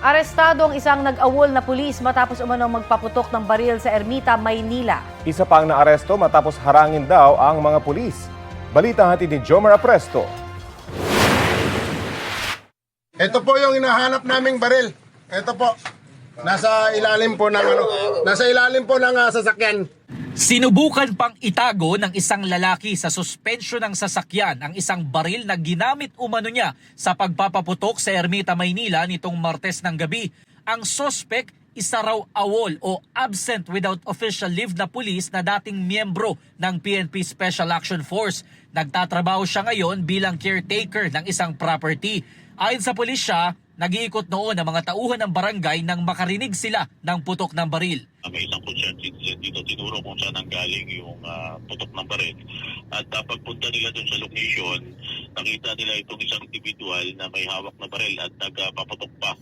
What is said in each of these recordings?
Arestado ang isang nag-awol na pulis matapos umanong magpaputok ng baril sa Ermita, Maynila. Isa pang naaresto matapos harangin daw ang mga pulis. Balita hatid ni Jomer Apresto. Ito po yung hinahanap naming baril. Ito po. Nasa ilalim po ng sasakyan. Sinubukan pang itago ng isang lalaki sa suspensyon ng sasakyan ang isang baril na ginamit umano niya sa pagpapaputok sa Ermita, Maynila nitong Martes ng gabi. Ang suspect, isa raw awol o absent without official leave na pulis na dating miyembro ng PNP Special Action Force. Nagtatrabaho siya ngayon bilang caretaker ng isang property. Ayon sa pulisya, nag-iikot noon ang mga tauhan ng barangay nang makarinig sila ng putok ng baril. May isang concerned citizen dito tinuro kung saan nanggaling yung putok ng baril. At pagpunta nila dun sa location, nakita nila itong isang individual na may hawak na baril at nagpaputok pa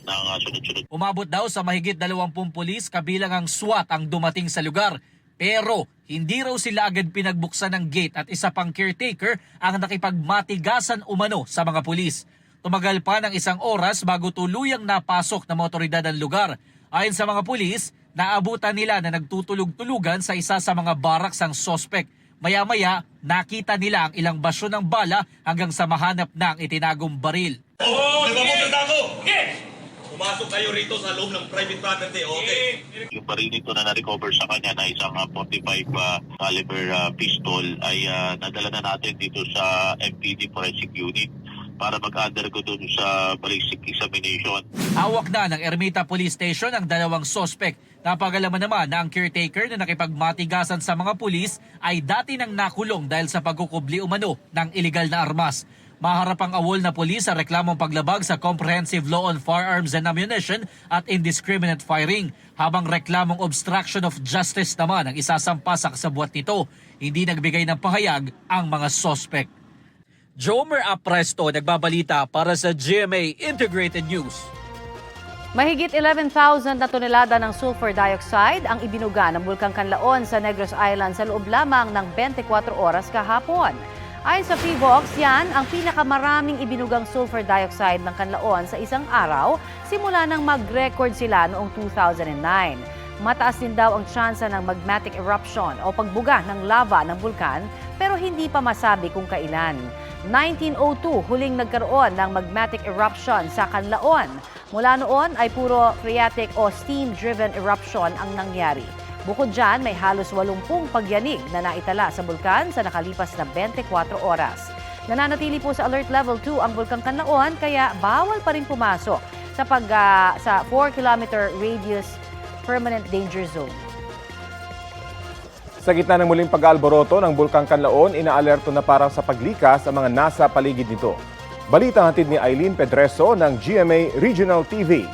ng sunod-sunod. Umabot daw sa mahigit 20 pulis kabilang ang SWAT ang dumating sa lugar. Pero hindi raw sila agad pinagbuksan ng gate at isa pang caretaker ang nakipagmatigasan umano sa mga pulis. Tumagal pa ng isang oras bago tuluyang napasok ng mga otoridad ang lugar. Ayon sa mga pulis, naabutan nila na nagtutulog-tulugan sa isa sa mga baraks ang suspect. Maya-maya, nakita nila ang ilang basyo ng bala hanggang sa mahanap na ang itinagong baril. Pumasok kayo rito sa loob ng private property, okay? Yung baril nito na na-recover sa kanya na isang 45 caliber pistol ay nadala na natin dito sa MPD Forensic Unit para mag-undergo dun sa ballistic examination. Hawak na ng Ermita Police Station ang dalawang suspect. Napagalaman naman na ang caretaker na nakipagmatigasan sa mga pulis ay dati nang nakulong dahil sa pagkukubli umano ng iligal na armas. Maharap ang awol na pulis sa reklamong paglabag sa Comprehensive Law on Firearms and Ammunition at Indiscriminate Firing, habang reklamong obstruction of justice naman ang isasampa sa kasabwat nito. Hindi nagbigay ng pahayag ang mga suspect. Jomer Apresto nagbabalita para sa GMA Integrated News. Mahigit 11,000 na tonelada ng sulfur dioxide ang ibinuga ng Bulkang Kanlaon sa Negros Island sa loob lamang ng 24 oras kahapon. Ayon sa PHIVOLCS, yan ang pinakamaraming ibinugang sulfur dioxide ng Kanlaon sa isang araw simula nang mag-record sila noong 2009. Mataas din daw ang tsansa ng magmatic eruption o pagbuga ng lava ng bulkan pero hindi pa masabi kung kailan. 1902 huling nagkaroon ng magmatic eruption sa Kanlaon. Mula noon ay puro phreatic o steam-driven eruption ang nangyari. Bukod dyan, may halos 80 pagyanig na naitala sa bulkan sa nakalipas na 24 oras. Nananatili po sa Alert Level 2 ang Bulkang Kanlaon kaya bawal pa rin pumasok sa 4-kilometer radius permanent danger zone. Sa gitna ng muling pag-aalboroto ng Bulkang Kanlaon, inaalerto na para sa paglikas ang mga nasa paligid nito. Balita hatid ni Eileen Pedreso ng GMA Regional TV.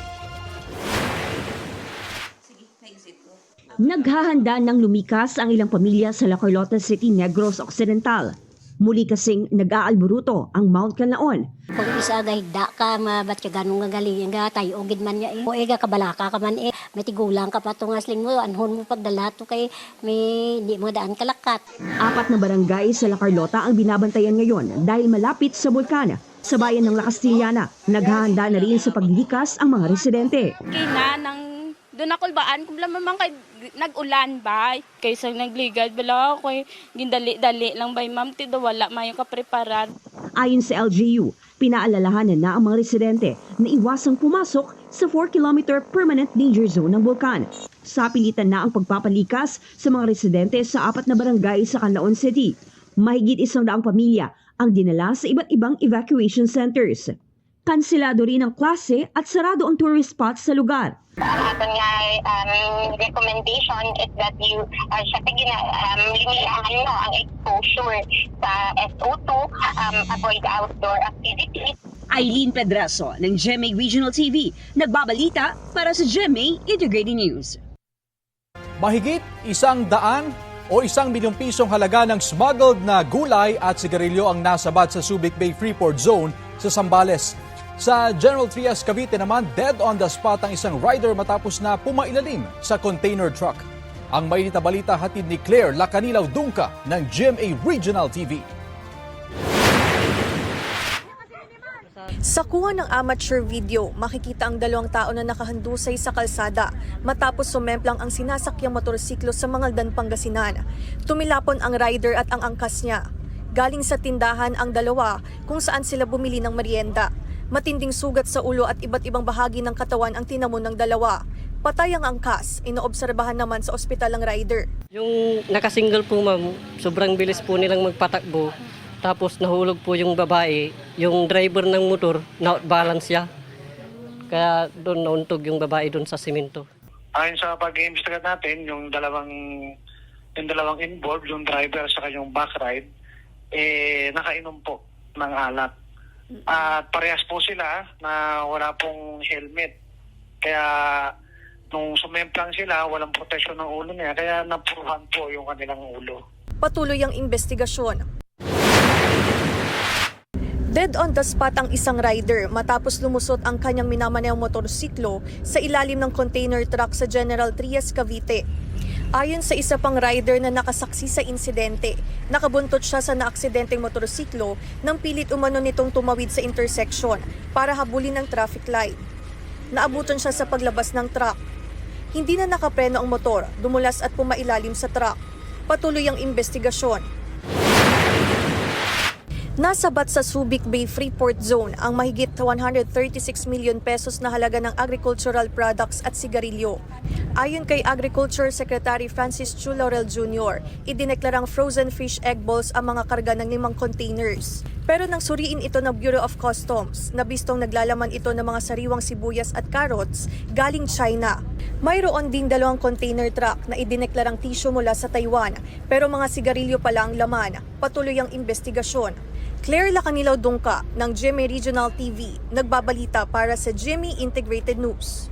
Naghahanda ng lumikas ang ilang pamilya sa La Carlota City, Negros Occidental. Muli kasing nag-aalburuto ang Mount Kanlaon. Kung isa gahigda ka, ba't ka ganun nga galing nga tayo ugid man niya O ega kabalaka ka man may tigulang ka pa nga sling mo, anhon mo pagdala to kay may di mo daan kalakat. 4 na barangay sa La Carlota ang binabantayan ngayon dahil malapit sa bulkan. Sa bayan ng La Castillana, naghahanda na rin sa paglikas ang mga residente. Kina nang doon ako baan kung lamang kay nag-ulan ba kaysa nagligad bala ako gindali-dali lang bay ma'am tido wala mayo ka preparar. Ayon sa LGU, pinaalalahanan na ang mga residente na iwasang pumasok sa 4-kilometer permanent danger zone ng bulkan. Sapilitan na ang pagpapalikas sa mga residente sa 4 na barangay sa Canlaon City. Mahigit 100 pamilya ang dinala sa iba't ibang evacuation centers. Kanselado rin ang klase at sarado ang tourist spots sa lugar. Ang aton nga recommendation is that you limitaan mo ang exposure sa SO2, avoid outdoor activities. Eileen Pedreso ng GMA Regional TV, nagbabalita para sa GMA Integrated News. Mahigit 100 o 1 milyong pisong halaga ng smuggled na gulay at sigarilyo ang nasabat sa Subic Bay Freeport Zone sa Zambales. Sa General Trias, Cavite naman, dead on the spot ang isang rider matapos na pumailalim sa container truck. Ang mainit na balita hatid ni Claire Lacanilaw Dungca ng GMA Regional TV. Sa kuha ng amateur video, makikita ang 2 tao na nakahandusay sa kalsada matapos sumemplang ang sinasakyang motorsiklo sa Mangaldan, Pangasinan. Tumilapon ang rider at ang angkas niya. Galing sa tindahan ang dalawa kung saan sila bumili ng merienda. Matinding sugat sa ulo at iba't ibang bahagi ng katawan ang tinamon ng dalawa. Patay ang angkas, inoobserbahan naman sa ospital ang rider. Yung nakasingle po ma'am, sobrang bilis po nilang magpatakbo. Tapos nahulog po yung babae, yung driver ng motor, na-balance siya. Kaya doon nauntog yung babae doon sa simento. Ayon sa pag-iimbestiga natin, yung dalawang involved, yung driver sa yung back ride, nakainom po ng alak. At parehas po sila na wala pong helmet. Kaya nung sumemplang sila, walang proteksyon ng ulo niya, kaya napuruhan po yung kanilang ulo. Patuloy ang investigasyon. Dead on the spot ang isang rider matapos lumusot ang kanyang minamanayang motorsiklo sa ilalim ng container truck sa General Trias, Cavite. Ayon sa isa pang rider na nakasaksi sa insidente, nakabuntot siya sa naaksidenteng motorsiklo nang pilit umano nitong tumawid sa intersection para habulin ang traffic light. Naabutan siya sa paglabas ng truck. Hindi na nakapreno ang motor, dumulas at pumailalim sa truck. Patuloy ang investigasyon. Nasabat sa Subic Bay Freeport Zone ang mahigit 136 million pesos na halaga ng agricultural products at sigarilyo. Ayon kay Agriculture Secretary Francis Chu Laurel Jr., idineklarang frozen fish egg balls ang mga karga ng 5 containers. Pero nang suriin ito ng Bureau of Customs, nabistong naglalaman ito ng mga sariwang sibuyas at carrots galing China. Mayroon ding 2 container truck na idineklarang tissue mula sa Taiwan, pero mga sigarilyo pala ang laman. Patuloy ang investigasyon. Claire Lacanilaw Dungca ng GMA Regional TV, nagbabalita para sa GMA Integrated News.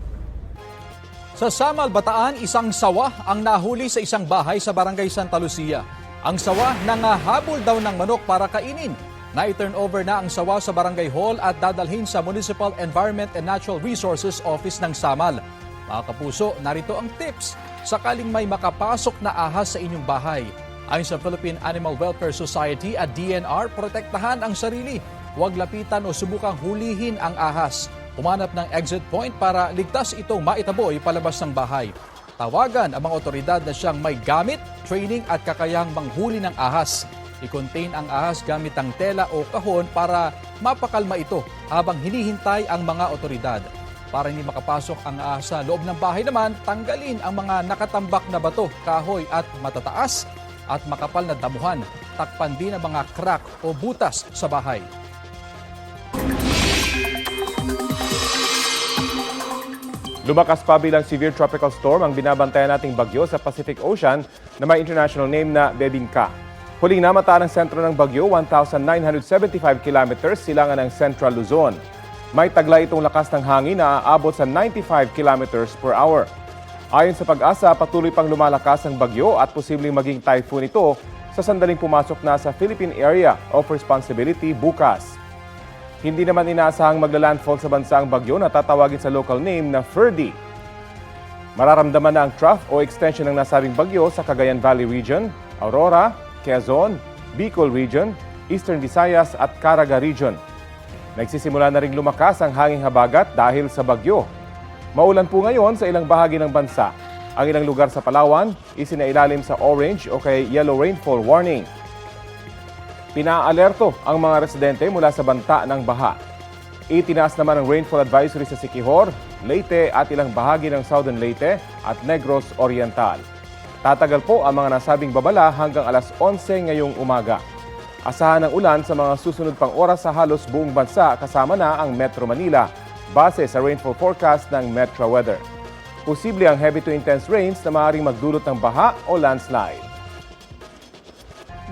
Sa Samal, Bataan, isang sawa ang nahuli sa isang bahay sa Barangay Santa Lucia. Ang sawa nangahabol daw ng manok para kainin. Na-turn over na ang sawa sa Barangay Hall at dadalhin sa Municipal Environment and Natural Resources Office ng Samal. Mga kapuso, narito ang tips sakaling may makapasok na ahas sa inyong bahay. Ayon sa Philippine Animal Welfare Society at DNR, protektahan ang sarili. Huwag lapitan o subukang hulihin ang ahas. Humanap ng exit point para ligtas itong maitaboy palabas ng bahay. Tawagan ang mga otoridad na siyang may gamit, training at kakayahang manghuli ng ahas. I-contain ang ahas gamit ang tela o kahon para mapakalma ito habang hinihintay ang mga otoridad. Para hindi makapasok ang ahas sa loob ng bahay naman, tanggalin ang mga nakatambak na bato, kahoy at matataas at makapal na damuhan. Takpan din ang mga crack o butas sa bahay. Lumakas pa bilang severe tropical storm ang binabantayan nating bagyo sa Pacific Ocean na may international name na Bebingka. Huling namata ng sentro ng bagyo, 1,975 kilometers silangan ng Central Luzon. May taglay itong lakas ng hangin na aabot sa 95 kilometers per hour. Ayon sa Pag-asa, patuloy pang lumalakas ang bagyo at posibleng maging typhoon ito sa sandaling pumasok na sa Philippine Area of Responsibility bukas. Hindi naman inaasahang maglalandfall sa bansa ang bagyo na tatawagin sa local name na Ferdy. Mararamdaman na ang trough o extension ng nasabing bagyo sa Cagayan Valley Region, Aurora, Quezon, Bicol Region, Eastern Visayas at Caraga Region. Nagsisimula na ring lumakas ang hanging habagat dahil sa bagyo. Maulan po ngayon sa ilang bahagi ng bansa. Ang ilang lugar sa Palawan, isinailalim sa orange o kay yellow rainfall warning. Pinaalerto ang mga residente mula sa banta ng baha. Itinaas naman ang rainfall advisory sa Siquijor, Leyte at ilang bahagi ng Southern Leyte at Negros Oriental. Tatagal po ang mga nasabing babala hanggang alas 11 ngayong umaga. Asahan ng ulan sa mga susunod pang oras sa halos buong bansa kasama na ang Metro Manila base sa rainfall forecast ng Metro Weather. Posible ang heavy to intense rains na maaaring magdulot ng baha o landslide.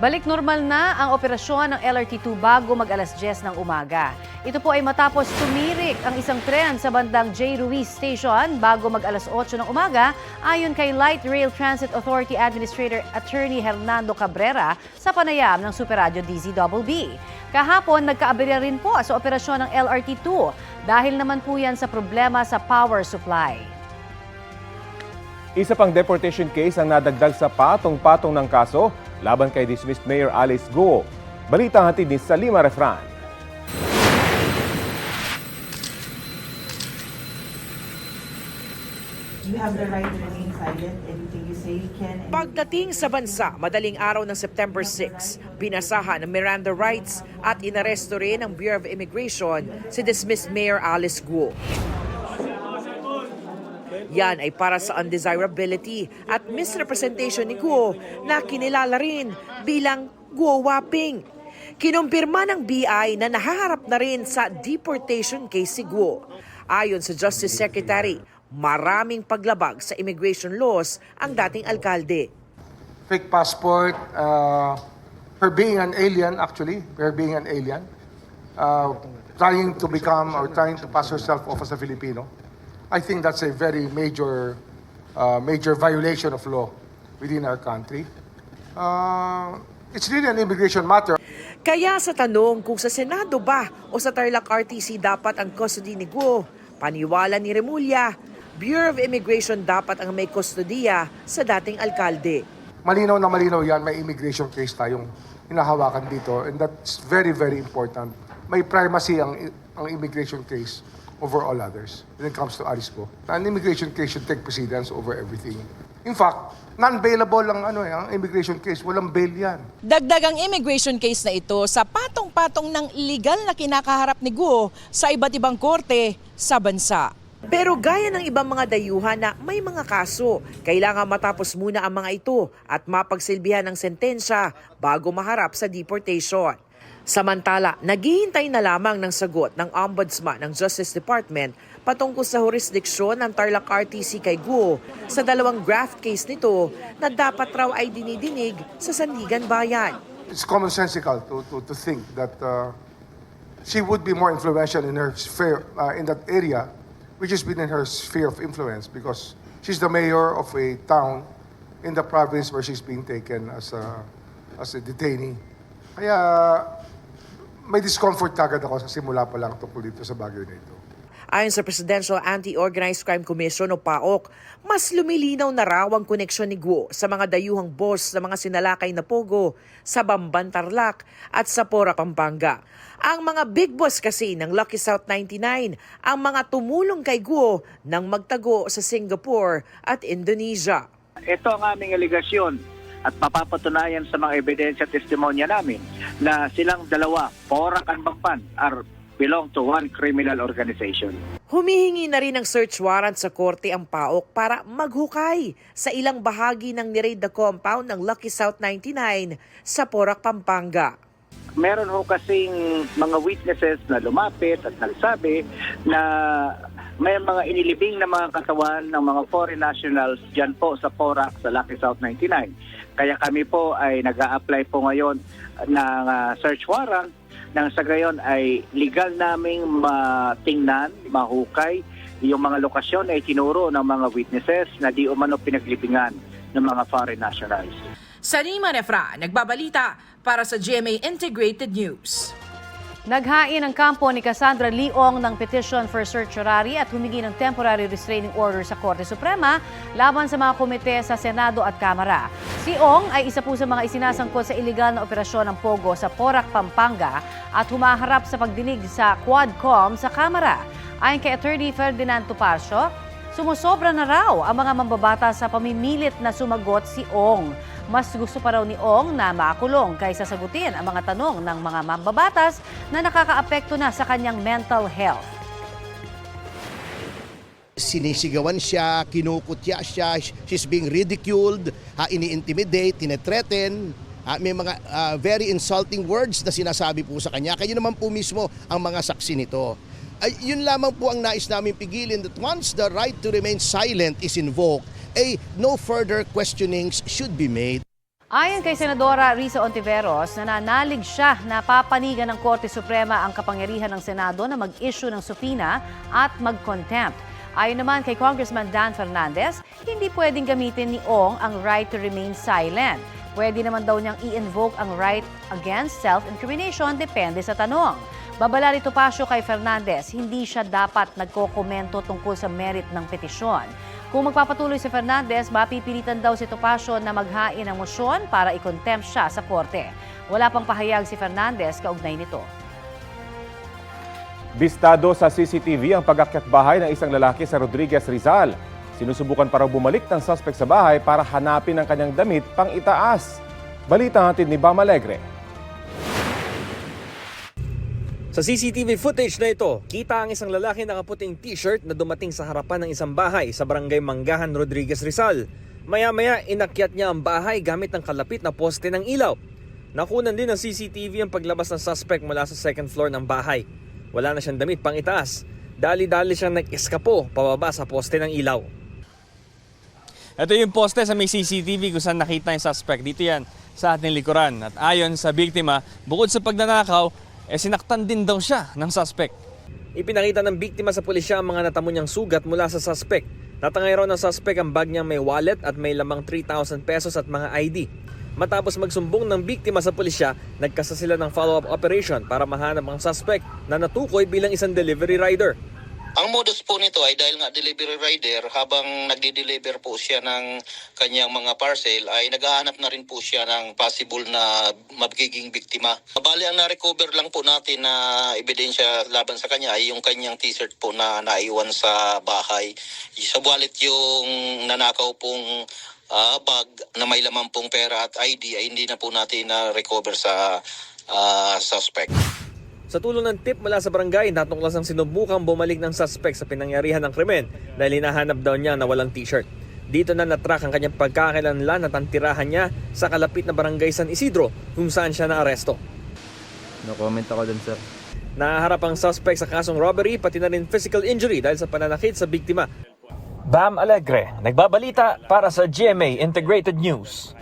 Balik normal na ang operasyon ng LRT2 bago mag-alas 10 ng umaga. Ito po ay matapos tumirik ang isang tren sa bandang J. Ruiz Station bago mag-alas 8 ng umaga ayon kay Light Rail Transit Authority Administrator Attorney Hernando Cabrera sa panayam ng Super Radio DZBB. Kahapon, nagkaaberya rin po sa operasyon ng LRT-2 dahil naman po yan sa problema sa power supply. Isa pang deportation case ang nadagdag sa patong-patong ng kaso laban kay dismissed Mayor Alice Guo. Balita ang hatid ni Salima Refran. You have the right to remain silent. Everything you say can. Pagdating sa bansa, madaling araw ng September 6, binasahan ng Miranda rights at inaresto rin ng Bureau of Immigration si dismissed Mayor Alice Guo. Yan ay para sa undesirability at misrepresentation ni Guo na kinilala rin bilang Guo Waping. Kinumpirma ng BI na nahaharap na rin sa deportation case si Guo. Ayon sa Justice Secretary, maraming paglabag sa immigration laws ang dating alkalde. Fake passport, her being an alien actually, her being an alien, trying to become or trying to pass herself off as a Filipino. I think that's a very major violation of law within our country. It's really an immigration matter. Kaya sa tanong kung sa Senado ba o sa Tarlac RTC dapat ang custody ni Guo, paniwala ni Remulla, Bureau of Immigration dapat ang may kustodiya sa dating alkalde. Malinaw na malinaw yan, may immigration case tayong hinahawakan dito and that's very, very important. May primacy ang immigration case over all others when it comes to Alice Guo. An immigration case should take precedence over everything. In fact, non-bailable ang immigration case. Walang bail yan. Dagdag ang immigration case na ito sa patong-patong ng legal na kinakaharap ni Guo sa iba't ibang korte sa bansa. Pero gaya ng ibang mga dayuhan na may mga kaso, kailangan matapos muna ang mga ito at mapagsilbihan ng sentensya bago maharap sa deportation. Samantala, naghihintay na lamang ng sagot ng Ombudsman ng Justice Department patungkol sa jurisdiksyon ng Tarlac RTC kay Guo sa dalawang graft case nito na dapat raw ay dinidinig sa Sandigan Bayan. It's commonsensical to think that she would be more influential in her sphere, in that area, which is within her sphere of influence because she's the mayor of a town in the province where she's being taken as a detainee. Kaya may discomfort kagad ako sa simula pa lang tungkol dito sa bagay na ito. Ayon sa Presidential Anti-Organized Crime Commission o PAOK, mas lumilinaw na raw ang koneksyon ni Guo sa mga dayuhang boss na mga sinalakay na pogo sa Bamban, Tarlac at sa Pora, Pampanga. Ang mga big boss kasi ng Lucky South 99 ang mga tumulong kay Guo nang magtago sa Singapore at Indonesia. Ito ang aming aligasyon at mapapatunayan sa mga ebidensya at testimonya namin na silang dalawa, Porac and Bamban, belong to one criminal organization. Humihingi na rin ng search warrant sa korte ang PAOK para maghukay sa ilang bahagi ng ni-raid na compound ng Lucky South 99 sa Porac, Pampanga. Meron ho kasing mga witnesses na lumapit at nagsabi na may mga inilibing na mga katawan ng mga foreign nationals dyan po sa Porac sa Lucky South 99. Kaya kami po ay nag-a-apply po ngayon ng search warrant nang sa gayon ay legal naming matingnan, mahukay yung mga lokasyon ay tinuro ng mga witnesses na di umano pinaglibingan ng mga foreign nationals. Salima Refra, nagbabalita para sa GMA Integrated News. Naghain ang kampo ni Cassandra Leong ng petition for certiorari at humingi ng temporary restraining order sa Korte Suprema laban sa mga komite sa Senado at Kamara. Si Ong ay isa po sa mga isinasangkot sa iligal na operasyon ng Pogo sa Porac, Pampanga at humaharap sa pagdinig sa Quadcom sa Kamara. Ayon kay Attorney Ferdinand Tuparcio, sumusobra na raw ang mga mambabata sa pamimilit na sumagot si Ong. Mas gusto pa raw ni Ong na makulong kaysa sagutin ang mga tanong ng mga mambabatas na nakakaapekto na sa kanyang mental health. Sinisigawan siya, kinukutya siya, she's being ridiculed, ini-intimidate, tinethreaten, may mga very insulting words na sinasabi po sa kanya. Kayo naman po mismo ang mga saksi nito. Yun lamang po ang nais namin pigilin, that once the right to remain silent is invoked, no further questionings should be made. Ayon kay Senadora Risa Ontiveros, nananalig siya na papanigan ng Korte Suprema ang kapangyarihan ng Senado na mag-issue ng subpoena at mag-contempt. Ayon naman kay Congressman Dan Fernandez, hindi pwedeng gamitin ni Ong ang right to remain silent. Pwede naman daw niyang i-invoke ang right against self-incrimination depende sa tanong. Babala ni Topacio kay Fernandez, hindi siya dapat nagkokomento tungkol sa merit ng petisyon. Kung magpapatuloy si Fernandez, mapipilitan daw si Topacio na maghain ng mosyon para i-contempt siya sa korte. Wala pang pahayag si Fernandez kaugnay nito. Bistado sa CCTV ang pag-akyat bahay ng isang lalaki sa Rodriguez, Rizal. Sinusubukan para bumalik ng suspect sa bahay para hanapin ang kanyang damit pang itaas. Balita hatid ni Bam Alegre. Sa CCTV footage na ito, kita ang isang lalaki nakaputing t-shirt na dumating sa harapan ng isang bahay sa barangay Manggahan, Rodriguez, Rizal. Maya-maya, inakyat niya ang bahay gamit ng kalapit na poste ng ilaw. Nakunan din ng CCTV ang paglabas ng suspect mula sa second floor ng bahay. Wala na siyang damit pang itaas. Dali-dali siyang nag-eskapo pababa sa poste ng ilaw. Ito yung poste sa may CCTV kung saan nakita yung suspect. Dito yan sa ating likuran. At ayon sa biktima, bukod sa pagnanakaw, sinaktan din daw siya ng suspect. Ipinakita ng biktima sa pulisya ang mga natamo niyang sugat mula sa suspect. Natangay raw ng suspect ang bag niyang may wallet at may lamang 3,000 pesos at mga ID. Matapos magsumbong ng biktima sa pulisya, nagkasa sila ng follow-up operation para mahanap ang suspect na natukoy bilang isang delivery rider. Ang modus po nito ay dahil nga delivery rider, habang nagde-deliver po siya ng kanyang mga parcel, ay naghahanap na rin po siya ng possible na magiging biktima. Bali, ang na-recover lang po natin na ebidensya laban sa kanya ay yung kanyang t-shirt po na naiwan sa bahay. Sa wallet yung nanakaw pong bag na may laman pong pera at ID ay hindi na po natin na-recover sa suspect. Sa tulong ng tip mula sa barangay, natuklas ang sinubukang bumalik ng suspect sa pinangyarihan ng krimen dahil hinahanap daw niya na walang t-shirt. Dito na natrack ang kanyang pagkakakilanlan at ang tirahan niya sa kalapit na barangay San Isidro kung saan siya naaresto. No comment ako dun, sir. Naharap ang suspect sa kasong robbery pati na rin physical injury dahil sa pananakit sa biktima. Bam Alegre, nagbabalita para sa GMA Integrated News.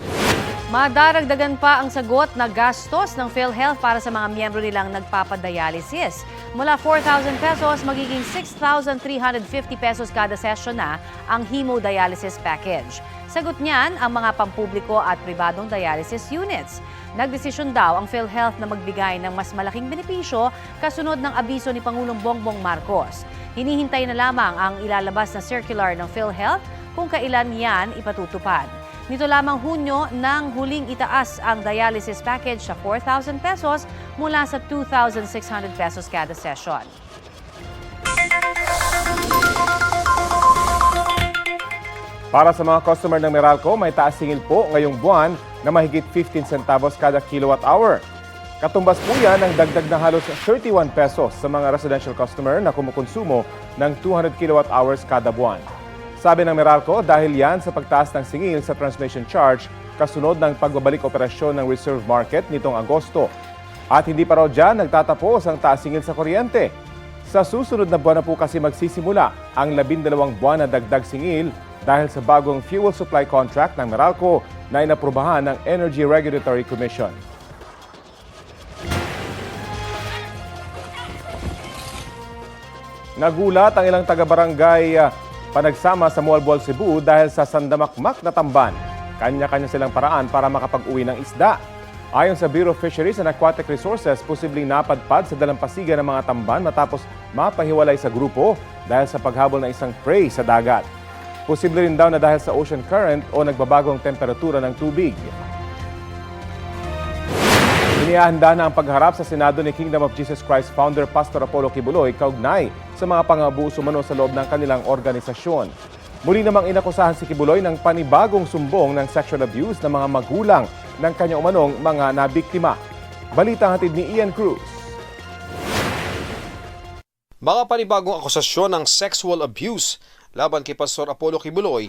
Madaragdagan pa ang sagot na gastos ng PhilHealth para sa mga miyembro nilang nagpapadialysis. Mula 4,000 pesos, magiging 6,350 pesos kada session na ang hemodialysis package. Sagot niyan ang mga pampubliko at pribadong dialysis units. Nagdesisyon daw ang PhilHealth na magbigay ng mas malaking benepisyo kasunod ng abiso ni Pangulong Bongbong Marcos. Hinihintay na lamang ang ilalabas na circular ng PhilHealth kung kailan yan ipatutupad. Nito lamang Hunyo nang huling itaas ang dialysis package sa 4,000 pesos mula sa 2,600 pesos kada session. Para sa mga customer ng Meralco, may taas singil po ngayong buwan na mahigit 15 centavos kada kilowatt hour. Katumbas po yan ang dagdag na halos 31 pesos sa mga residential customer na kumukonsumo ng 200 kilowatt hours kada buwan. Sabi ng Meralco, dahil yan sa pagtaas ng singil sa transmission charge kasunod ng pagbabalik operasyon ng reserve market nitong Agosto. At hindi pa raw dyan nagtatapos ang taas singil sa kuryente. Sa susunod na buwan na po kasi magsisimula ang 12 buwan na dagdag singil dahil sa bagong fuel supply contract ng Meralco na inaprubahan ng Energy Regulatory Commission. Nagulat ang ilang taga-barangay panagsama sa Mualboal, Cebu dahil sa sandamakmak na tamban. Kanya-kanya silang paraan para makapag-uwi ng isda. Ayon sa Bureau of Fisheries and Aquatic Resources, posibleng napadpad sa dalampasigan ng mga tamban matapos mapahiwalay sa grupo dahil sa paghabol ng isang prey sa dagat. Posible rin daw na dahil sa ocean current o nagbabagong temperatura ng tubig. Inihahanda na ang pagharap sa Senado ni Kingdom of Jesus Christ founder Pastor Apollo Kibuloy kaugnay sa mga pang-abuso umano sa loob ng kanilang organisasyon. Muli namang inakusahan si Kibuloy ng panibagong sumbong ng sexual abuse ng mga magulang ng kanyang umanong mga nabiktima. Balita hatid ni Ian Cruz. Mga panibagong akusasyon ng sexual abuse laban kay Pastor Apollo Kibuloy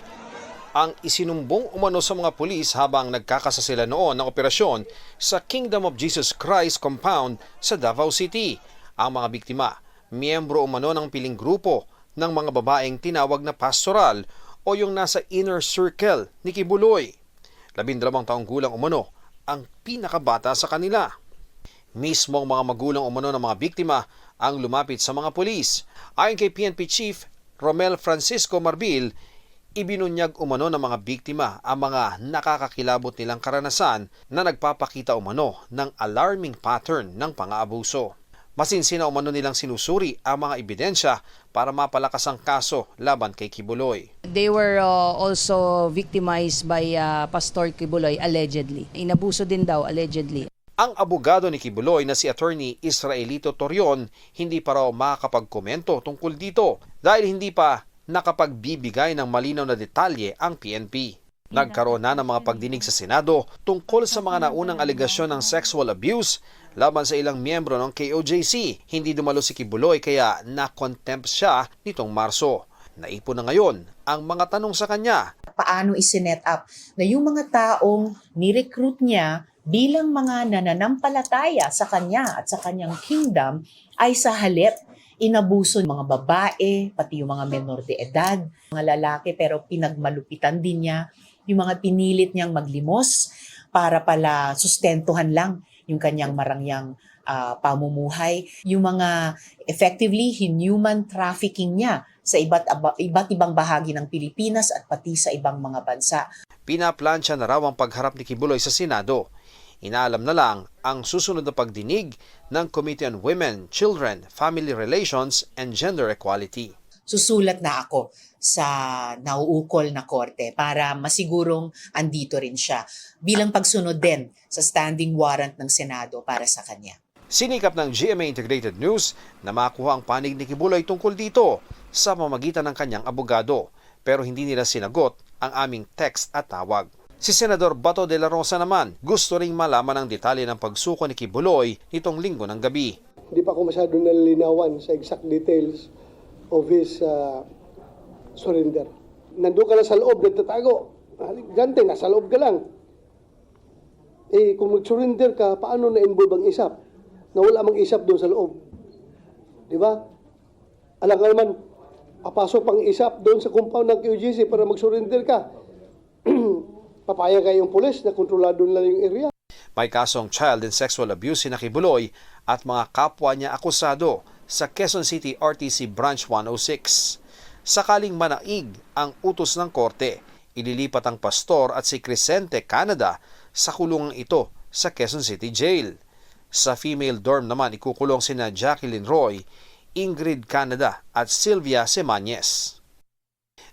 ang isinumbong umano sa mga pulis habang nagkakasa sila noon ng operasyon sa Kingdom of Jesus Christ compound sa Davao City. Ang mga biktima, miyembro umano ng piling grupo ng mga babaeng tinawag na pastoral o yung nasa inner circle ni Kibuloy. 12 taong gulang umano ang pinakabata sa kanila. Mismong mga magulang umano ng mga biktima ang lumapit sa mga pulis. Ayon kay PNP Chief Romel Francisco Marbil, Ibinunyag umano ng mga biktima ang mga nakakakilabot nilang karanasan na nagpapakita umano ng alarming pattern ng pang-aabuso. Masinsina umano nilang sinusuri ang mga ebidensya para mapalakas ang kaso laban kay Kibuloy. They were also victimized by Pastor Kibuloy allegedly. Inabuso din daw allegedly. Ang abogado ni Kibuloy na si Attorney Israelito Torion hindi pa raw makakapagkomento tungkol dito dahil hindi pa nakapagbibigay ng malinaw na detalye ang PNP. Nagkaroon na ng mga pagdinig sa Senado tungkol sa mga naunang alegasyon ng sexual abuse laban sa ilang miyembro ng KOJC. Hindi dumalo si Kibuloy kaya na-contempt siya nitong Marso. Naipon na ngayon ang mga tanong sa kanya. Paano isinet up na yung mga taong ni-recruit niya bilang mga nananampalataya sa kanya at sa kanyang kingdom ay sa halip inabuso ng mga babae, pati yung mga menor de edad, mga lalaki pero pinagmalupitan din niya, yung mga pinilit niyang maglimos para pala sustentuhan lang yung kanyang marangyang pamumuhay, yung mga effectively inhuman trafficking niya sa iba't ibang bahagi ng Pilipinas at pati sa ibang mga bansa. Pinaplansya na raw ang pagharap ni Kibuloy sa Senado. Inaalam na lang ang susunod na pagdinig ng Committee on Women, Children, Family Relations, and Gender Equality. Susulat na ako sa nauukol na korte para masigurong andito rin siya bilang pagsunod din sa standing warrant ng Senado para sa kanya. Sinikap ng GMA Integrated News na makuha ang panig ni Kibuloy tungkol dito sa pamamagitan ng kanyang abogado pero hindi nila sinagot ang aming text at tawag. Si Senador Bato de la Rosa naman gusto ring malaman ang detalye ng pagsuko ni Kibuloy nitong linggo ng gabi. Hindi pa ako masyado nalilinawan sa exact details of his surrender. Nandun ka lang sa loob, nagtatago. Gante, nasa loob ka lang. Eh, kung mag-surrender ka, paano na-involve ang isap? Nawala mang isap doon sa loob. Di ba? Alam ka naman, papasok pang isap doon sa compound ng QGC para mag-surrender ka. Papaya kayong pulis na kontrolado nila yung area. May kasong child and sexual abuse si Kibuloy at mga kapwa niya akusado sa Quezon City RTC Branch 106. Sakaling manaig ang utos ng korte, ililipat ang pastor at si Crescente Canada sa kulungang ito sa Quezon City Jail. Sa female dorm naman ikukulong sina Jacqueline Roy, Ingrid Canada at Sylvia Semañez.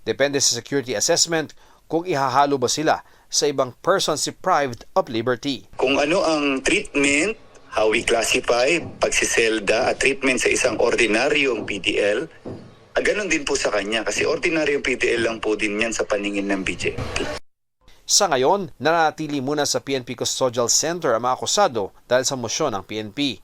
Depende sa security assessment kung ihahalo ba sila sa ibang persons deprived of liberty. Kung ano ang treatment, how we classify, pagsiselda at treatment sa isang ordinaryong PDL, ganun din po sa kanya kasi ordinaryong PDL lang po din yan sa paningin ng BJP. Sa ngayon, nanatili muna sa PNP Custodial Center ang mga akusado dahil sa mosyon ng PNP.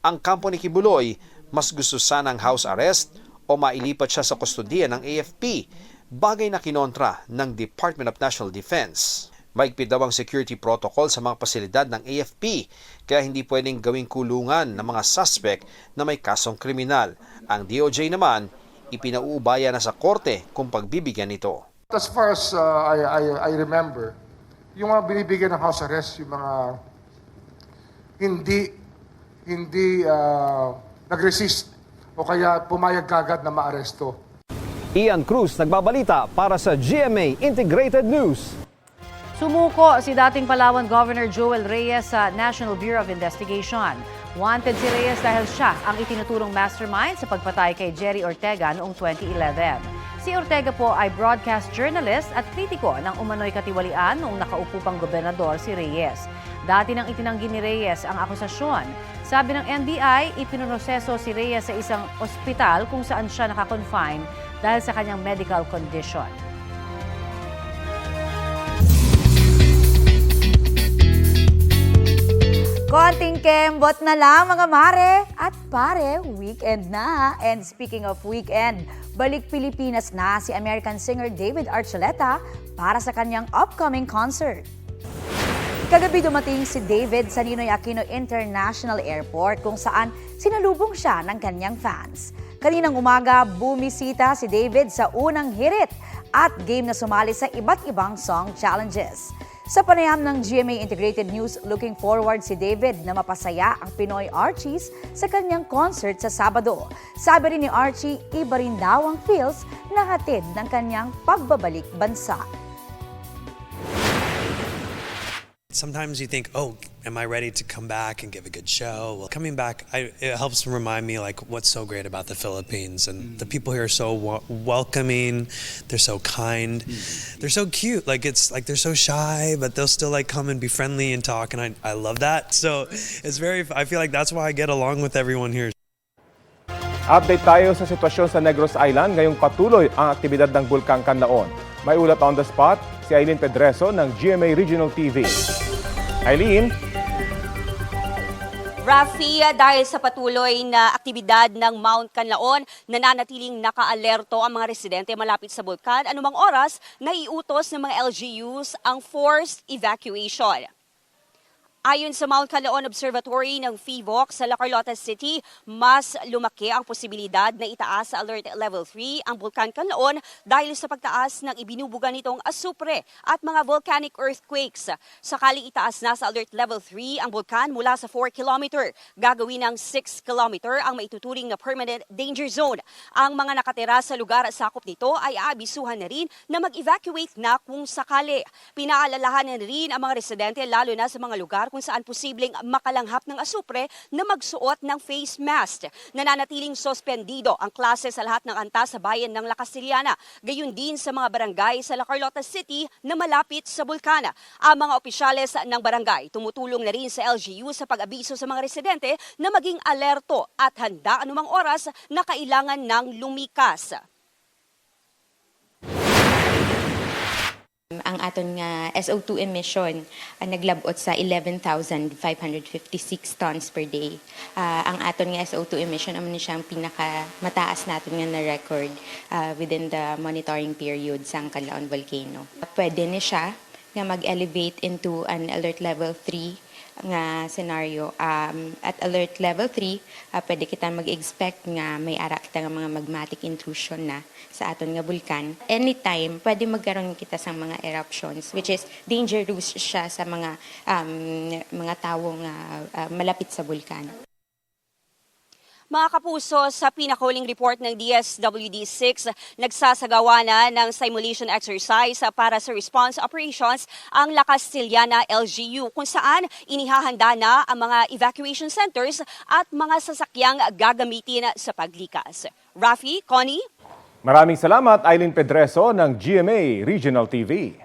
Ang kampo ni Kibuloy, mas gusto sanang house arrest o mailipat siya sa kustodiya ng AFP, bagay na kinontra ng Department of National Defense. Mahigpit daw ang security protocol sa mga pasilidad ng AFP, kaya hindi pwedeng gawing kulungan ng mga suspect na may kasong kriminal. Ang DOJ naman, ipinauubaya na sa korte kung pagbibigyan nito. As far as I remember, yung mga binibigyan ng house arrest, yung mga hindi nag-resist o kaya pumayag kagad na maaresto. Ian Cruz nagbabalita para sa GMA Integrated News. Sumuko si dating Palawan Governor Joel Reyes sa National Bureau of Investigation. Wanted si Reyes dahil siya ang itinuturong mastermind sa pagpatay kay Jerry Ortega noong 2011. Si Ortega po ay broadcast journalist at kritiko ng umano'y katiwalian noong nakaupo pang gobernador si Reyes. Dati nang itinanggi ni Reyes ang akusasyon. Sabi ng NBI, ipinoproseso si Reyes sa isang ospital kung saan siya nakakonfine dahil sa kanyang medical condition. Konting kembot na lang mga mare at pare, weekend na. And speaking of weekend, balik Pilipinas na si American singer David Archuleta para sa kanyang upcoming concert. Kagabi dumating si David sa Ninoy Aquino International Airport kung saan sinalubong siya ng kanyang fans. Kaninang umaga, bumisita si David sa unang hirit at game na sumali sa iba't ibang song challenges. Sa panayam ng GMA Integrated News, looking forward si David na mapasaya ang Pinoy Archies sa kanyang concert sa Sabado. Sabi rin ni Archie, iba rin daw ang feels na hatid ng kanyang pagbabalik bansa. Sometimes you think, oh, am I ready to come back and give a good show? Well, coming back, it helps remind me like what's so great about the Philippines, and the people here are so welcoming. They're so kind. They're so cute. Like it's like they're so shy, but they'll still like come and be friendly and talk, and I love that. So it's I feel like that's why I get along with everyone here. Update tayo sa sitwasyon sa Negros Island ngayong patuloy ang aktibidad ng Bulkang Kanlaon. May ulat on the spot si Aileen Pedreso ng GMA Regional TV. Aileen? Rafi, dahil sa patuloy na aktibidad ng Mount Canlaon, nananatiling naka-alerto ang mga residente malapit sa bulkan. Anumang oras, naiutos ng mga LGUs ang forced evacuation. Ayon sa Mount Canlaon Observatory ng PHIVOC sa La Carlota City, mas lumaki ang posibilidad na itaas sa Alert Level 3 ang Bulkan Canlaon dahil sa pagtaas ng ibinubuga nitong asupre at mga volcanic earthquakes. Sakaling itaas na sa Alert Level 3 ang bulkan mula sa 4 km, gagawin ng 6 km ang maituturing na permanent danger zone. Ang mga nakatira sa lugar at sakop nito ay aabisuhan na rin na mag-evacuate na kung sakali. Pinaalalahanan rin ang mga residente lalo na sa mga lugar kung saan posibleng makalanghap ng asupre na magsuot ng face mask. Nananatiling suspendido ang klase sa lahat ng antas sa bayan ng La Castellana, gayon din sa mga barangay sa La Carlota City na malapit sa bulkana. Ang mga opisyales ng barangay tumutulong na rin sa LGU sa pag-abiso sa mga residente na maging alerto at handa anumang oras na kailangan ng lumikas. Ang aton nga SO2 emission naglabot sa 11,556 tons per day. Ang aton nga SO2 emission amo ni siyang pinakamataas natin nga na record within the monitoring period sa Canlaon Volcano. Pwede ni siya nga mag-elevate into an alert level 3 nga scenario. At alert level 3, pwede kita mag-expect nga may ara kita nga mga magmatic intrusion na sa aton nga bulkan. Anytime, pwede magkaroon kita sa mga eruptions, which is dangerous siya sa mga tao nga malapit sa bulkan. Mga kapuso, sa pinakuling report ng DSWD-6, nagsasagawa na ng simulation exercise para sa response operations ang La Castellana LGU kung saan inihahanda na ang mga evacuation centers at mga sasakyang gagamitin sa paglikas. Rafi, Connie? Maraming salamat, Aileen Pedreso ng GMA Regional TV.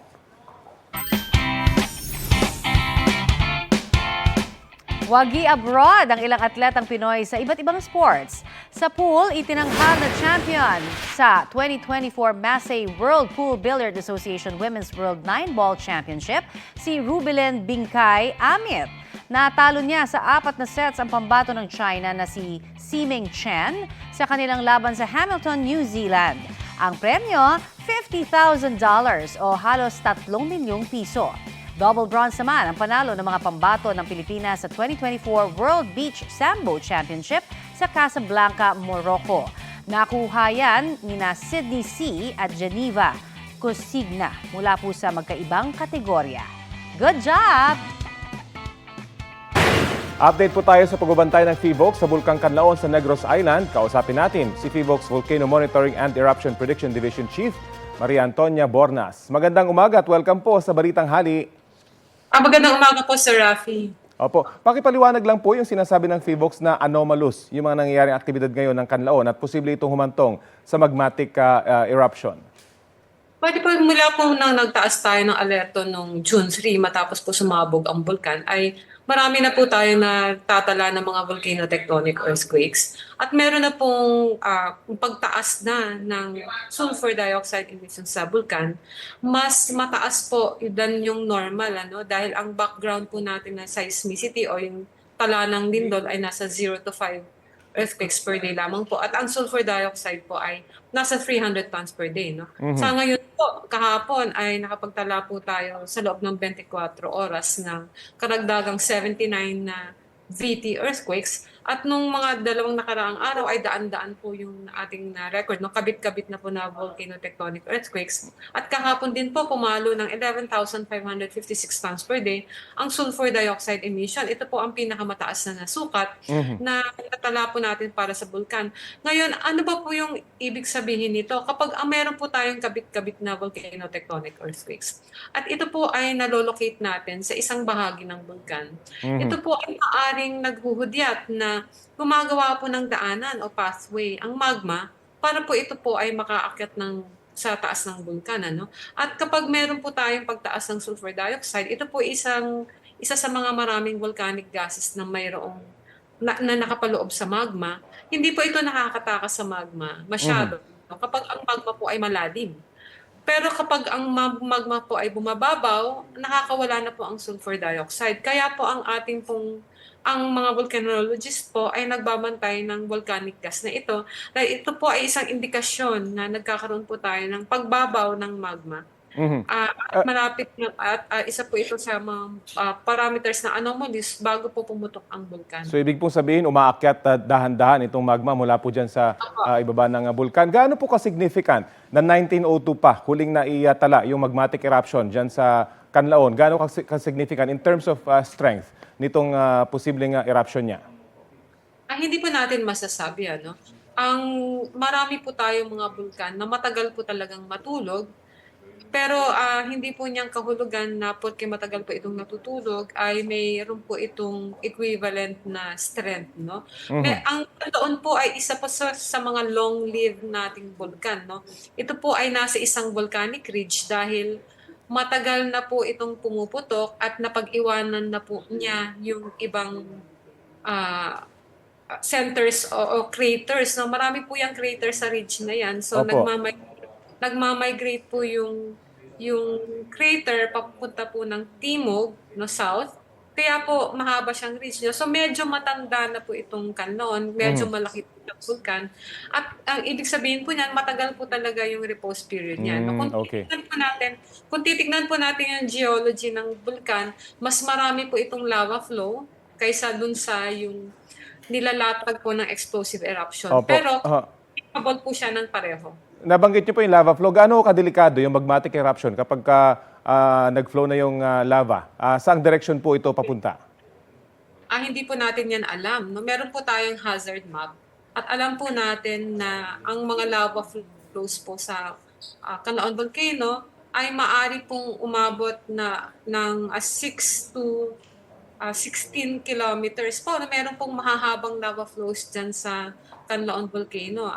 Wagi abroad ang ilang atletang Pinoy sa iba't ibang sports. Sa pool, itinanghal na champion sa 2024 Massey World Pool Billiard Association Women's World 9-Ball Championship si Rubilin Bingkay Amit. Natalo niya sa 4 na sets ang pambato ng China na si Ximing Chen sa kanilang laban sa Hamilton, New Zealand. Ang premyo, $50,000 o halos 3 milyong piso. Double bronze naman ang panalo ng mga pambato ng Pilipinas sa 2024 World Beach Sambo Championship sa Casablanca, Morocco. Nakuha yan nina Sydney C. at Geneva Cosigna mula po sa magkaibang kategorya. Good job! Update po tayo sa pagbabantay ng PHIVOC sa Bulkang Canlaon sa Negros Island. Kausapin natin si PHIVOC's Volcano Monitoring and Eruption Prediction Division Chief, Maria Antonia Bornas. Magandang umaga at welcome po sa Balitang Hali. Magandang umaga po, Sir Rafi. Opo, pakipaliwanag lang po yung sinasabi ng PHIVOC na anomalous, yung mga nangyayaring aktibidad ngayon ng Canlaon at posible itong humantong sa magmatic eruption. Pwede po mula po nang nagtaas tayo ng alerto noong June 3 matapos po sumabog ang bulkan ay marami na po tayo na tatala ng mga volcano-tectonic earthquakes at meron na pong pagtaas na ng sulfur dioxide emissions sa bulkan. Mas mataas po than yung normal dahil ang background po natin na seismicity o yung tala ng lindol ay nasa 0 to 5 earthquakes per day lamang po at ang sulfur dioxide po ay nasa 300 tons per day. Sa ngayon po, kahapon ay nakapagtala po tayo sa loob ng 24 oras ng karagdagang 79 na VT earthquakes At nung mga dalawang nakaraang araw ay daan-daan po yung ating record, no? Kabit-kabit na po na volcano-tectonic earthquakes. At kahapon din po pumalo ng 11,556 tons per day ang sulfur dioxide emission. Ito po ang pinakamataas na nasukat na natala po natin para sa bulkan. Ngayon, ano ba po yung ibig sabihin nito? Kapag meron po tayong kabit-kabit na volcano-tectonic earthquakes at ito po ay nalolocate natin sa isang bahagi ng bulkan, ito po ay maaring naghuhudyat na gumagawa po ng daanan o pathway ang magma para po ito po ay makaakyat sa taas ng bulkan. Ano? At kapag meron po tayong pagtaas ng sulfur dioxide, ito po isa sa mga maraming volcanic gases na mayroong na nakapaloob sa magma. Hindi po ito nakakatakas sa magma masyado kapag ang magma po ay malalim. Pero kapag ang magma po ay bumababaw, nakakawala na po ang sulfur dioxide. Kaya po ang mga volcanologist po ay nagbabantay ng volcanic gas na ito. Dahil ito po ay isang indikasyon na nagkakaroon po tayo ng pagbabaw ng magma. At malapit at isa po ito sa mga parameters na anomalies bago po pumutok ang bulkan. So ibig pong sabihin, umaakyat dahan-dahan itong magma mula po dyan sa ibaba ng bulkan. Gaano po ka-significant na 1902 pa, huling naitala yung magmatic eruption dyan sa Canlaon? Gaano ka-significant in terms of strength nitong posibleng eruption niya? Hindi po natin masasabi. Ang marami po tayong mga bulkan na matagal po talagang matulog. Pero hindi po niyang kahulugan na porque matagal po itong natutulog ay mayroon po itong equivalent na strength. No? Ang taon po ay isa pa sa mga long-lived nating bulkan. No? Ito po ay nasa isang volcanic ridge dahil matagal na po itong pumuputok at napag-iwanan na po niya yung ibang centers o craters. No? Marami po yung craters sa ridge na yan. So nagmamigrate po yung crater papunta po ng timog, no, south. Kaya po mahaba siyang ridge. So medyo matanda na po itong Canlaon, medyo malaki po yung vulkan. At ang ibig sabihin po niyan, matagal po talaga yung repose period niya. Kung titignan po natin yung geology ng bulkan, mas marami po itong lava flow kaysa dun sa yung nilalatag po ng explosive eruption. Pero capable po siya ng pareho. Nabanggit niyo po yung lava flow. Gaano kadelikado yung magmatic eruption kapag nag-flow na yung lava? Saang direction po ito papunta? Hindi po natin yan alam. No? Meron po tayong hazard map. At alam po natin na ang mga lava flows po sa Canlaon Volcano ay maaari pong umabot ng 6 to 16 kilometers po. Meron pong mahahabang lava flows dyan sa Canlaon Volcano.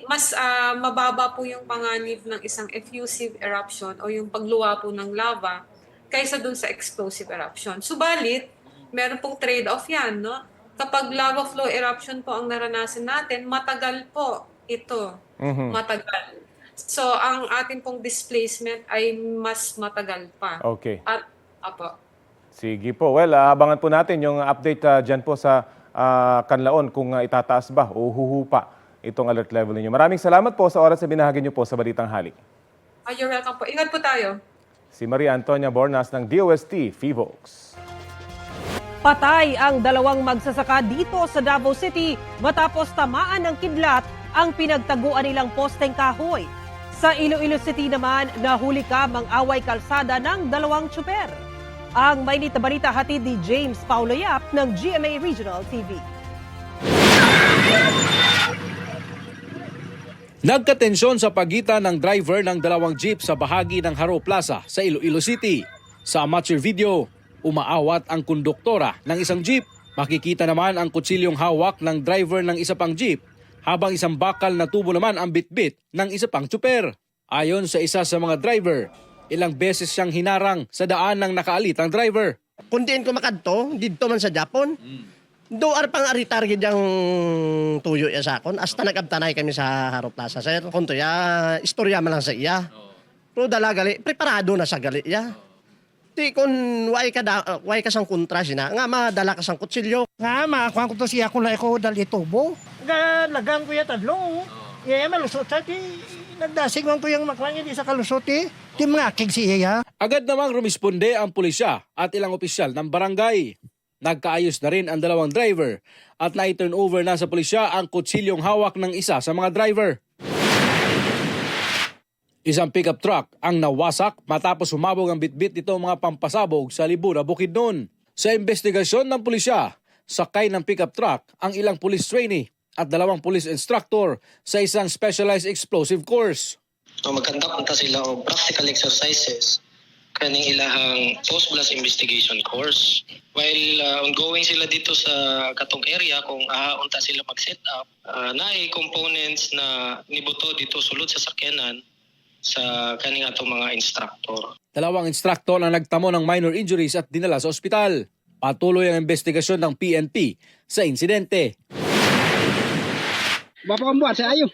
Mas mababa po yung panganib ng isang effusive eruption o yung pagluwa po ng lava kaysa dun sa explosive eruption. Subalit, meron pong trade-off yan. No? Kapag lava flow eruption po ang naranasan natin, matagal po ito. Matagal. So, ang ating pong displacement ay mas matagal pa. Okay. Apo. Sige po. Well, abangan po natin yung update dyan po sa Canlaon kung itataas ba o huhupa itong alert level ninyo. Maraming salamat po sa oras na binahagi niyo po sa Balitang Halik. You're welcome po. Ingat po tayo. Si Maria Antonia Bornas ng DOST Fivox. Patay ang dalawang magsasaka dito sa Davao City matapos tamaan ng kidlat ang pinagtaguan nilang posteng kahoy. Sa Iloilo City naman, nahuli ang away kalsada ng dalawang tsuper. Ang mainit na balita hatid ni James Paulo Yap ng GMA Regional TV. Nagkatensyon sa pagitan ng driver ng dalawang jeep sa bahagi ng Haro Plaza sa Iloilo City. Sa amateur video, umaawat ang konduktora ng isang jeep. Makikita naman ang kutsilyong hawak ng driver ng isa pang jeep habang isang bakal na tubo naman ang bitbit ng isa pang tsuper. Ayon sa isa sa mga driver, ilang beses siyang hinarang sa daan ng nakaalitang driver. Kundiin ko makadto, dito man sa Japon. Doar pang aritargid yung tuyo ya sa akon. Hasta nagabtanay kami sa Haro Plaza. Sir, kunto ya, istorya man lang sa iya. Pero dalagali, preparado na sa gali ya. Di kun way ka sang kontra sina, nga madala ka sang kutsilyo. Nga, makakuha ko to siya kung na ako dali tubo. Lagang ko ya tadlong. Malusot sa di, nagdasig man ko yung maklangin di sa kalusot di mga akig siya. Agad namang rumisponde ang pulisya at ilang opisyal ng barangay. Nagkaayos na rin ang dalawang driver at na-turn over na sa pulisya ang kutsilyong hawak ng isa sa mga driver. Isang pickup truck ang nawasak matapos humabog ang bitbit nito mga pampasabog sa Libura, Bukidnon. Sa investigasyon ng pulisya, sakay ng pickup truck ang ilang police trainee at 2 police instructor sa isang specialized explosive course. Magkandak na sila og practical exercises kaning ilahang post-blast investigation course. While ongoing sila dito sa katong area, kung unta sila mag-set up, naay components na nibuto dito sulod sa sakyanan sa kaning atong mga instructor. 2 instructor ang nagtamo ng minor injuries at dinala sa ospital. Patuloy ang investigasyon ng PNP sa insidente. Bapakambuhat sa ayo.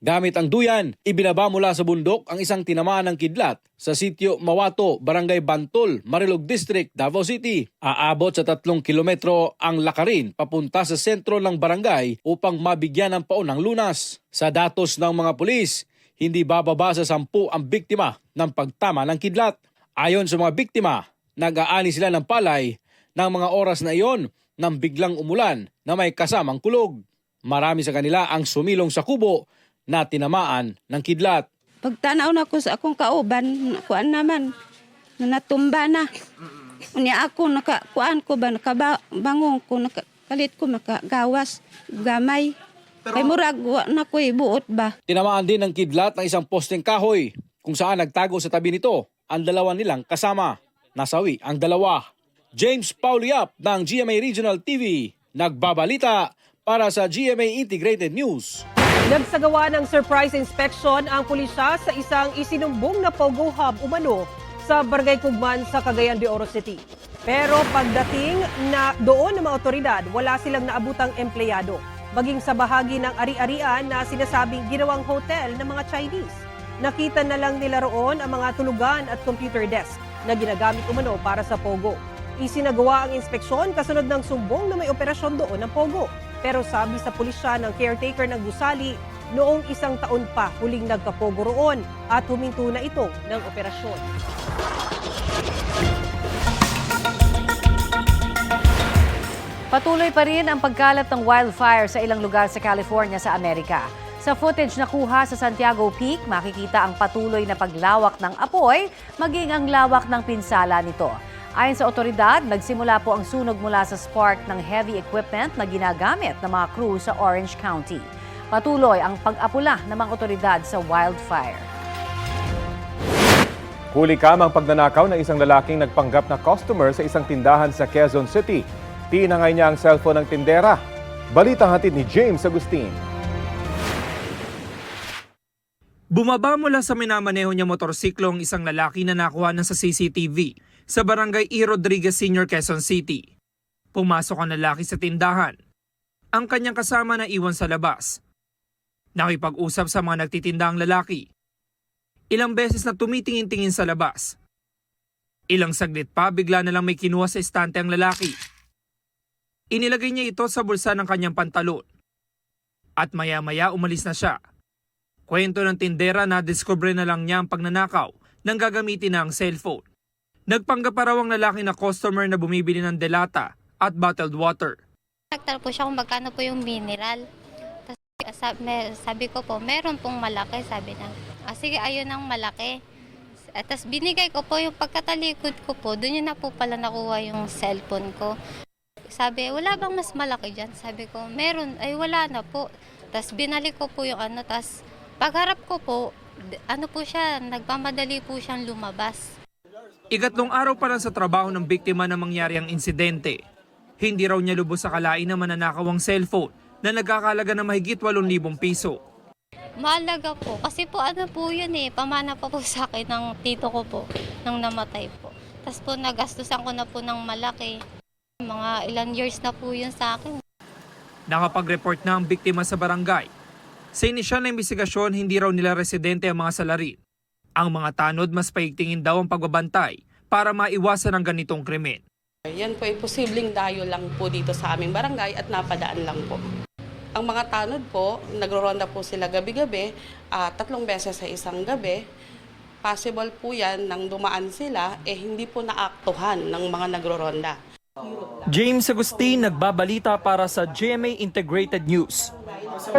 Gamit ang duyan, ibinaba mula sa bundok ang isang tinamaan ng kidlat sa sitio Mawato, Barangay Bantol, Marilog District, Davao City. Aabot sa 3 kilometro ang lakarin papunta sa sentro ng barangay upang mabigyan ng paunang lunas. Sa datos ng mga pulis, hindi bababa sa 10 ang biktima ng pagtama ng kidlat. Ayon sa mga biktima, nag-aani sila ng palay ng mga oras na iyon nang biglang umulan na may kasamang kulog. Marami sa kanila ang sumilong sa kubo na tinamaan ng kidlat. Pagtanaw na ko sa akong kauban, kuan naman, na natumba na. Unya ako, kuan ko ba, nakabangon ko, kalit ko makagawas, gamay. Kay murag na ko ibuot ba. Tinamaan din ng kidlat ng isang posteng kahoy kung saan nagtago sa tabi nito ang 2 nilang kasama. Nasawi ang 2. James Pauliap ng GMA Regional TV, nagbabalita para sa GMA Integrated News. Nagsagawa ng surprise inspection ang pulisya sa isang isinumbong na Pogo Hub umano sa Barangay Kugman sa Cagayan de Oro City. Pero pagdating na doon ng mga otoridad, wala silang naabutang empleyado. Maging sa bahagi ng ari-arian na sinasabing ginawang hotel ng mga Chinese. Nakita na lang nila roon ang mga tulugan at computer desk na ginagamit umano para sa Pogo. Isinagawa ang inspeksyon kasunod ng sumbong na may operasyon doon ng Pogo. Pero sabi sa pulisya ng caretaker ng gusali, noong 1 taon pa huling nagkapogo roon at huminto na ito ng operasyon. Patuloy pa rin ang pagkalat ng wildfire sa ilang lugar sa California sa Amerika. Sa footage na kuha sa Santiago Peak, makikita ang patuloy na paglawak ng apoy, maging ang lawak ng pinsala nito. Ayon sa otoridad, nagsimula po ang sunog mula sa spark ng heavy equipment na ginagamit ng mga crew sa Orange County. Patuloy ang pag-apula ng mga otoridad sa wildfire. Huli kamang pagnanakaw ng isang lalaking nagpanggap na customer sa isang tindahan sa Quezon City. Tinangay niya ang cellphone ng tindera. Balitang hatid ni James Agustin. Bumaba mula sa minamaneho niya motorsiklo ang isang lalaki na nakuha na sa CCTV sa Barangay E. Rodriguez Sr. Quezon City. Pumasok ang lalaki sa tindahan. Ang kanyang kasama na iwan sa labas. Nakipag-usap sa mga nagtitindang lalaki. Ilang beses na tumitingin-tingin sa labas. Ilang saglit pa bigla na lang may kinuha sa estante ang lalaki. Inilagay niya ito sa bulsa ng kanyang pantalon. At maya-maya umalis na siya. Kwento ng tindera na discover na lang niya ang pagnanakaw nang gagamitin na ang cellphone. Nagpanggap pa raw ang lalaki na customer na bumibili ng delata at bottled water. Nagtanong po siya kung magkano po yung mineral. Tapos sabi ko po, meron pong malaki. Sabi niya, sige ayun ang malaki. Tapos binigay ko po yung pagkatalikod ko po, doon yun na po pala nakuha yung cellphone ko. Sabi, wala bang mas malaki dyan? Sabi ko, meron. Ay wala na po. Tapos binalik ko po yung tapos pagharap ko po, po siya, nagmamadali po siyang lumabas. Ikatlong araw pa lang sa trabaho ng biktima na mangyari ang insidente. Hindi raw niya lubos sa kalain na mananakaw ang cellphone na nagkakalaga ng mahigit 8,000 piso. Mahalaga po. Kasi po po yun pamana pa po sa akin ng tito ko po, nang namatay po. Tapos po nagastusan ko na po ng malaki. Mga ilang years na po yun sa akin. Nakapag-report na ang biktima sa barangay. Sa inisyal na investigasyon, hindi raw nila residente ang mga salarin. Ang mga tanod mas paigtingin daw ang pagbabantay para maiwasan ang ganitong krimen. Yan po ay posibleng dayo lang po dito sa aming barangay at napadaan lang po. Ang mga tanod po, nagroronda po sila gabi-gabi, 3 beses sa isang gabi. Possible po yan nang dumaan sila, hindi po naaktuhan ng mga nagroronda. James Agustin, nagbabalita para sa GMA Integrated News. 15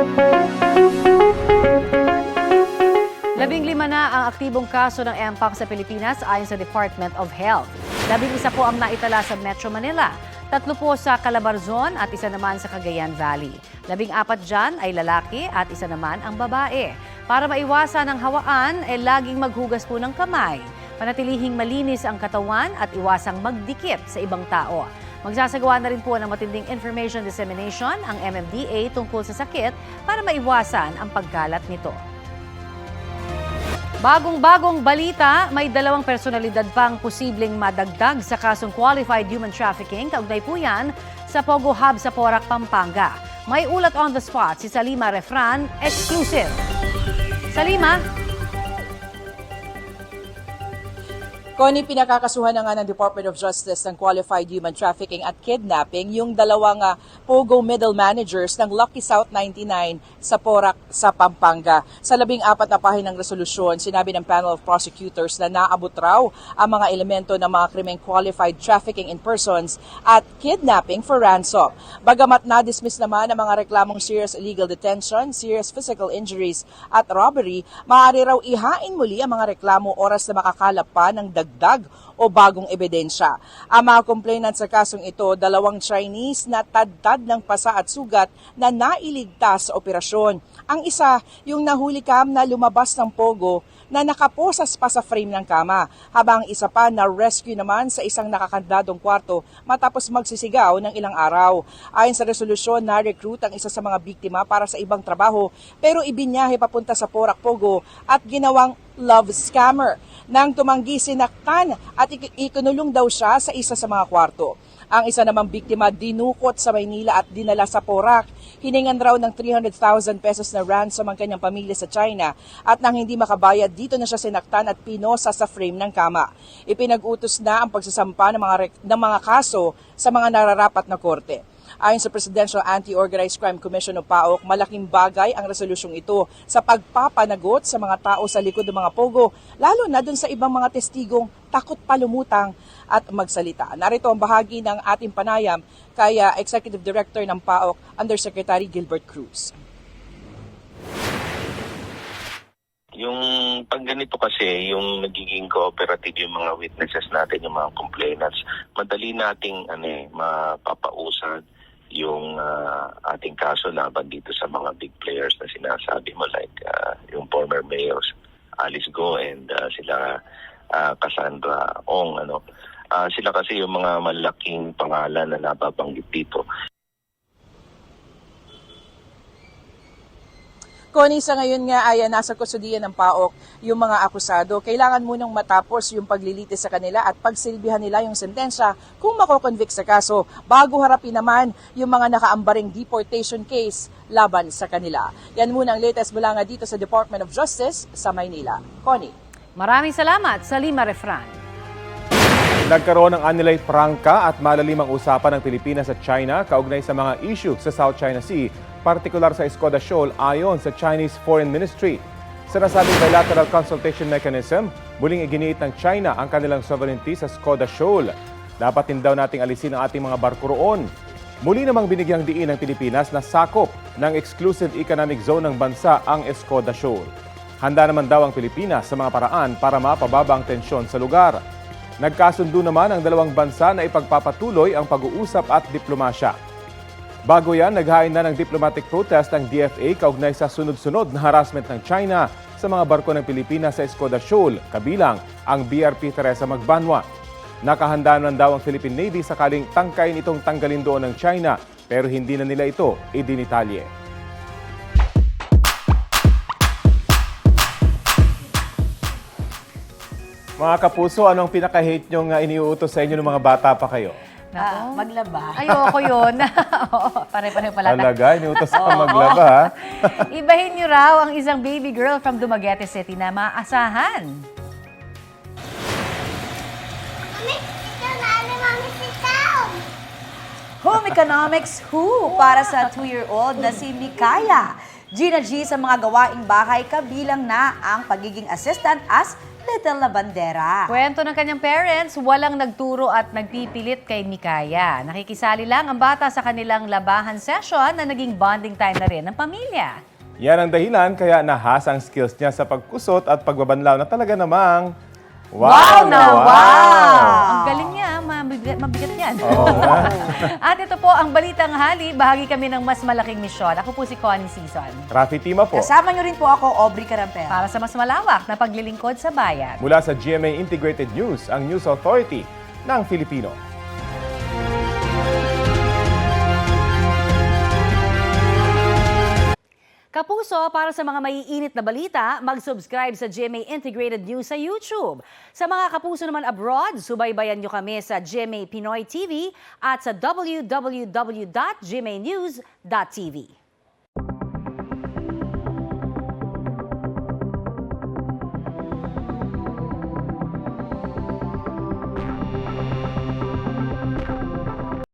na ang aktibong kaso ng MPOX sa Pilipinas ayon sa Department of Health. 11 po ang naitala sa Metro Manila, 3 po sa Calabarzon at 1 naman sa Cagayan Valley. 14 dyan ay lalaki at 1 naman ang babae. Para maiwasan ang hawaan, laging maghugas po ng kamay. Panatilihing malinis ang katawan at iwasang magdikit sa ibang tao. Magsasagawa na rin po ng matinding information dissemination ang MMDA tungkol sa sakit para maiwasan ang pagkalat nito. Bagong-bagong balita, may 2 personalidad pang posibleng madagdag sa kasong qualified human trafficking. Kaugnay po yan sa Pogo Hub sa Porac, Pampanga. May ulat on the spot si Salima Refran, exclusive. Salima? Connie, pinakakasuhan na nga ng Department of Justice ng qualified human trafficking at kidnapping yung 2 Pogo middle managers ng Lucky South 99 sa Porac sa Pampanga. Sa 14 na pahinang resolusyon, sinabi ng panel of prosecutors na naabot raw ang mga elemento ng mga krimeng qualified trafficking in persons at kidnapping for ransom. Bagamat na-dismiss naman ang mga reklamong serious illegal detention, serious physical injuries at robbery, maaari raw ihain muli ang mga reklamo oras na makakalap pa ng dagdag o bagong ebidensya. Ang mga complainant sa kasong ito, 2 Chinese na tadtad ng pasa at sugat na nailigtas sa operasyon. Ang isa, yung nahuli kam na lumabas ng Pogo na nakaposas pa sa frame ng kama, habang isa pa na rescue naman sa isang nakakandadong kwarto matapos magsisigaw ng ilang araw. Ayon sa resolusyon, na-recruit ang isa sa mga biktima para sa ibang trabaho pero ibinyahe papunta sa Porac Pogo at ginawang love scammer. Nang tumanggi, sinaktan at ikinulong daw siya sa isa sa mga kwarto. Ang isa namang biktima dinukot sa Maynila at dinala sa Porac. Hiningan raw ng 300,000 pesos na ransom ang kanyang pamilya sa China at nang hindi makabayad, dito na siya sinaktan at pinosa sa frame ng kama. Ipinag-utos na ang pagsasampa ng mga kaso sa mga nararapat na korte. Ayon sa Presidential Anti-Organized Crime Commission o PAOK, malaking bagay ang resolusyong ito sa pagpapanagot sa mga tao sa likod ng mga Pogo, lalo na dun sa ibang mga testigong takot palumutang at magsalita. Narito ang bahagi ng ating panayam kay Executive Director ng PAOK, Undersecretary Gilbert Cruz. Yung pag ganito kasi, yung nagiging cooperative yung mga witnesses natin, yung mga complainants, madali nating mapapausad yung ating kaso laban dito sa mga big players na sinasabi mo, like yung former mayors Alice Go and sila Cassandra Ong. Sila kasi yung mga malaking pangalan na nababanggit dito. Connie, sa ngayon nga ay nasa kustudiya ng PAOK yung mga akusado. Kailangan munang matapos yung paglilitis sa kanila at pagsilbihan nila yung sentensya kung makoconvict sa kaso bago harapin naman yung mga nakaambaring deportation case laban sa kanila. Yan muna ang latest mula nga dito sa Department of Justice sa Maynila. Connie. Maraming salamat, Salima Refran. Nagkaroon ng Anilay Prangka at malalimang usapan ng Pilipinas at China kaugnay sa mga issue sa South China Sea, partikular sa Escoda Shoal ayon sa Chinese Foreign Ministry. Sa nasabing bilateral consultation mechanism, muling iginiit ng China ang kanilang sovereignty sa Escoda Shoal. Dapat din daw nating alisin ang ating mga barko roon. Muli namang binigyang diin ng Pilipinas na sakop ng exclusive economic zone ng bansa ang Escoda Shoal. Handa naman daw ang Pilipinas sa mga paraan para mapababa ang tensyon sa lugar. Nagkasundo naman ang 2 bansa na ipagpapatuloy ang pag-uusap at diplomasya. Bago yan, naghain na ng diplomatic protest ang DFA kaugnay sa sunod-sunod na harassment ng China sa mga barko ng Pilipinas sa Escoda Shoal, kabilang ang BRP Teresa Magbanwa. Nakahanda naman daw ang Philippine Navy sakaling tangkayin itong tanggalin doon ng China, pero hindi na nila ito idinitalye. Mga kapuso, anong pinaka-hate nyong iniuutos sa inyo ng mga bata pa kayo? Maglaba. Ayoko yun. Pare-pare pala. Talaga, iniutos ka maglaba, ha? Ibahin niyo raw ang isang baby girl from Dumaguete City na maasahan. Home Economics Who para sa 2-year-old na si Mikaya. Gina G sa mga gawaing bahay, kabilang na ang pagiging assistant as Little Labandera. Kwento ng kanyang parents, walang nagturo at nagpipilit kay Mikaya. Nakikisali lang ang bata sa kanilang labahan session na naging bonding time na rin ng pamilya. Yan ang dahilan kaya nahasa ang skills niya sa pagkusot at pagbabanlaw na talaga namang wow! Ang galing niya, mabigat yan. At ito po ang Balitang Hali. Bahagi kami ng mas malaking misyon. Ako po si Connie Season. Rafi Tima po. Kasama niyo rin po ako, Aubrey Carampel. Para sa mas malawak na paglilingkod sa bayan. Mula sa GMA Integrated News, ang News Authority ng Filipino. Kapuso, para sa mga maiinit na balita, mag-subscribe sa GMA Integrated News sa YouTube. Sa mga kapuso naman abroad, subaybayan nyo kami sa GMA Pinoy TV at sa www.gmanews.tv.